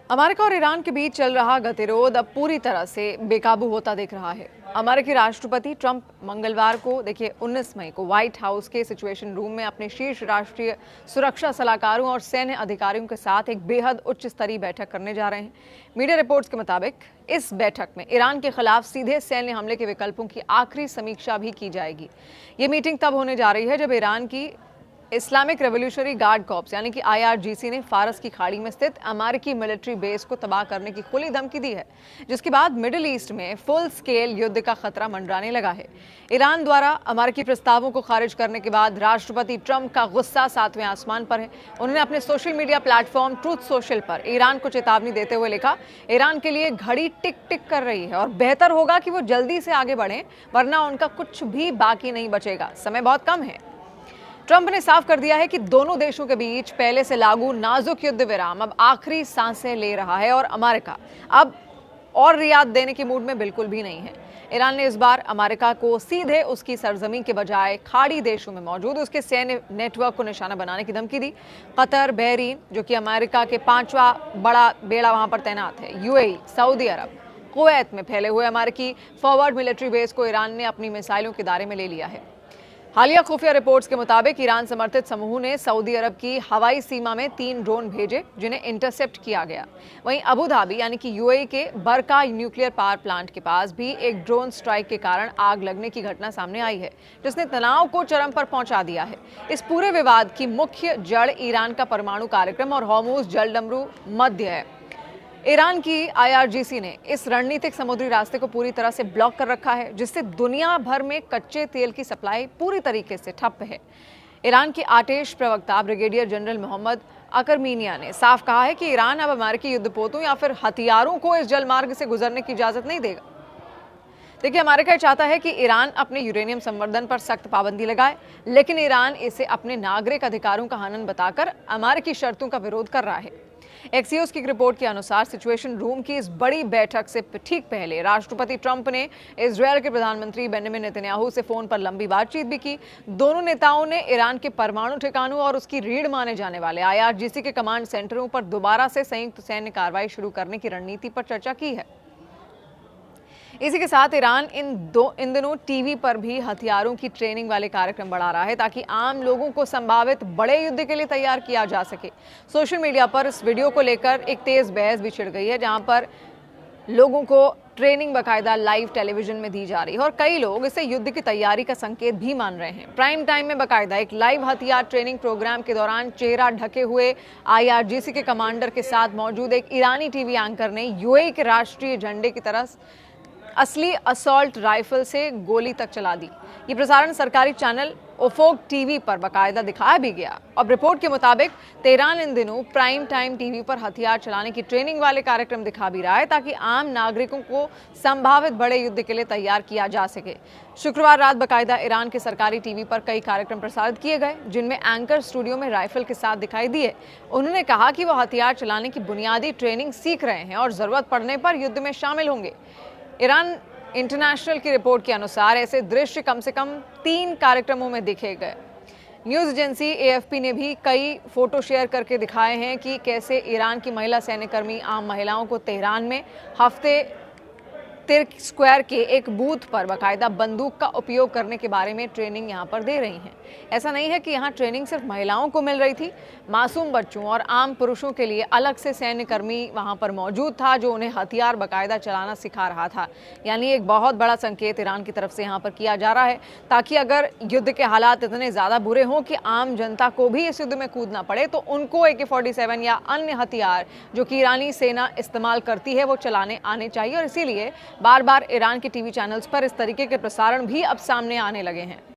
America और Iran के बीच चल रहा गतिरोध अब पूरी तरह से बेकाबू होता दिख रहा है। अमेरिकी राष्ट्रपति ट्रंप मंगलवार को 19 मई को व्हाइट हाउस के सिचुएशन रूम में अपने शीर्ष राष्ट्रीय सुरक्षा सलाहकारों और सैन्य अधिकारियों के साथ एक बेहद उच्च स्तरीय बैठक करने जा रहे हैं। मीडिया रिपोर्ट्स के मुताबिक इस बैठक में ईरान के खिलाफ सीधे सैन्य हमले के विकल्पों की आखिरी समीक्षा भी की जाएगी। ये मीटिंग तब होने जा रही है जब ईरान की इस्लामिक रेवोल्यूशनरी गार्ड कॉर्प्स यानी कि IRGC ने फारस की खाड़ी में स्थित अमेरिकी मिलिट्री बेस को तबाह करने की खुली धमकी दी है, जिसके बाद मिडिल ईस्ट में फुल स्केल युद्ध का खतरा मंडराने लगा है। ईरान द्वारा अमेरिकी प्रस्तावों को खारिज करने के बाद राष्ट्रपति ट्रंप का गुस्सा 7वें आसमान पर है। उन्होंने अपने social media platform truth social पर ईरान को चेतावनी देते हुए लिखा, ईरान के लिए घड़ी टिक टिक कर रही है और बेहतर होगा कि वो जल्दी से आगे बढ़ें, वरना उनका कुछ भी बाकी नहीं बचेगा। समय बहुत कम है। ट्रंप ने साफ कर दिया है कि दोनों देशों के बीच पहले से लागू नाजुक युद्ध विराम अब आखिरी सांसें ले रहा है और अमेरिका अब और रियायत देने के मूड में बिल्कुल भी नहीं है। ईरान ने इस बार अमेरिका को सीधे उसकी सरजमीन के बजाय खाड़ी देशों में मौजूद उसके सैन्य नेटवर्क को निशाना बनाने की धमकी दी। कतर, बहरीन, जो कि अमेरिका के 5वां बड़ा बेड़ा वहां पर तैनात है, UAE, सऊदी अरब, कुवैत में फैले हुए अमेरिकी फॉरवर्ड मिलिट्री बेस को ईरान ने अपनी मिसाइलों के दायरे में ले लिया है। हालिया खुफिया रिपोर्ट्स के मुताबिक ईरान समर्थित समूह ने सऊदी अरब की हवाई सीमा में 3 ड्रोन भेजे, जिन्हें इंटरसेप्ट किया गया। वहीं अबू धाबी यानी कि UAE के बरका न्यूक्लियर पावर प्लांट के पास भी एक ड्रोन स्ट्राइक के कारण आग लगने की घटना सामने आई है, जिसने तनाव को चरम पर पहुंचा दिया है। इस पूरे विवाद की मुख्य जड़ ईरान का परमाणु कार्यक्रम और हॉर्मुज जलडमरू मध्य है। ईरान की IRGC ने इस रणनीतिक समुद्री रास्ते को पूरी तरह से ब्लॉक कर रखा है, जिससे दुनिया भर में कच्चे तेल की सप्लाई पूरी तरीके से ठप है। ईरान के आटेश प्रवक्ता ब्रिगेडियर जनरल मोहम्मद अकरमीनिया ने साफ कहा है कि ईरान अब अमेरिकी युद्धपोतों या फिर हथियारों को इस जलमार्ग से गुजरने की इजाजत नहीं देगा। देखिए, अमेरिका चाहता है कि ईरान अपने यूरेनियम संवर्धन पर सख्त पाबंदी लगाए, लेकिन ईरान इसे अपने नागरिक अधिकारों का हनन बताकर अमेरिकी शर्तों का विरोध कर रहा है। एक्सियोस की रिपोर्ट के अनुसार सिचुएशन रूम की इस बड़ी बैठक से ठीक पहले राष्ट्रपति ट्रंप ने इजरायल के प्रधानमंत्री बेंजामिन नेतन्याहू से फोन पर लंबी बातचीत भी की। दोनों नेताओं ने ईरान के परमाणु ठिकानों और उसकी रीढ़ माने जाने वाले IRGC के कमांड सेंटरों पर दोबारा से संयुक्त सैन्य कार्रवाई शुरू करने की रणनीति पर चर्चा की है। इसी के साथ ईरान इन दिनों टीवी पर भी हथियारों की ट्रेनिंग वाले कार्यक्रम बढ़ा रहा है, ताकि आम लोगों को संभावित बड़े युद्ध के लिए तैयार किया जा सके। सोशल मीडिया पर इस वीडियो को लेकर एक तेज बहस भी छिड़ गई है, जहां पर लोगों को ट्रेनिंग बाकायदा लाइव टेलीविजन में दी जा रही है और कई लोग इसे युद्ध की तैयारी का संकेत भी मान रहे हैं। प्राइम टाइम में बाकायदा एक लाइव हथियार ट्रेनिंग प्रोग्राम के दौरान चेहरा ढके हुए IRGC के कमांडर के साथ मौजूद एक ईरानी टीवी एंकर ने UAE के राष्ट्रीय झंडे की तरफ असली असॉल्ट राइफल से गोली तक चला दी। ये प्रसारण सरकारी चैनल ओफोक टीवी पर बाकायदा दिखाया भी गया। अब रिपोर्ट के मुताबिक तेहरान इन दिनों प्राइम टाइम टीवी पर हथियार चलाने की ट्रेनिंग वाले कार्यक्रम दिखा भी रहा है, ताकि आम नागरिकों को संभावित बड़े युद्ध के लिए तैयार किया जा सके। शुक्रवार रात बाकायदा ईरान के सरकारी टीवी पर कई कार्यक्रम प्रसारित किए गए, जिनमें एंकर स्टूडियो में राइफल के साथ दिखाई दिए। उन्होंने कहा कि वो हथियार चलाने की बुनियादी ट्रेनिंग सीख रहे हैं और जरूरत पड़ने पर युद्ध में शामिल होंगे। ईरान इंटरनेशनल की रिपोर्ट के अनुसार ऐसे दृश्य कम से कम 3 कार्यक्रमों में दिखे गए। न्यूज़ एजेंसी AFP ने भी कई फोटो शेयर करके दिखाए हैं कि कैसे ईरान की महिला सैन्यकर्मी आम महिलाओं को तेहरान में हफ्ते तिर्क स्क्वायर के एक बूथ पर बाकायदा बंदूक का उपयोग करने के बारे में ट्रेनिंग यहां पर दे रही हैं। ऐसा नहीं है कि यहां ट्रेनिंग सिर्फ महिलाओं को मिल रही थी, मासूम बच्चों और आम पुरुषों के लिए अलग से सैन्यकर्मी वहां पर मौजूद था, जो उन्हें हथियार बाकायदा चलाना सिखा रहा था। यानी एक बहुत बड़ा संकेत ईरान की तरफ से यहां पर किया जा रहा है, ताकि अगर युद्ध के हालात इतने ज़्यादा बुरे हों कि आम जनता को भी इस युद्ध में कूदना पड़े, तो उनको AK-47 या अन्य हथियार जो कि ईरानी सेना इस्तेमाल करती है वो चलाने आने चाहिए। और इसीलिए बार बार ईरान के टीवी चैनल्स पर इस तरीके के प्रसारण भी अब सामने आने लगे हैं।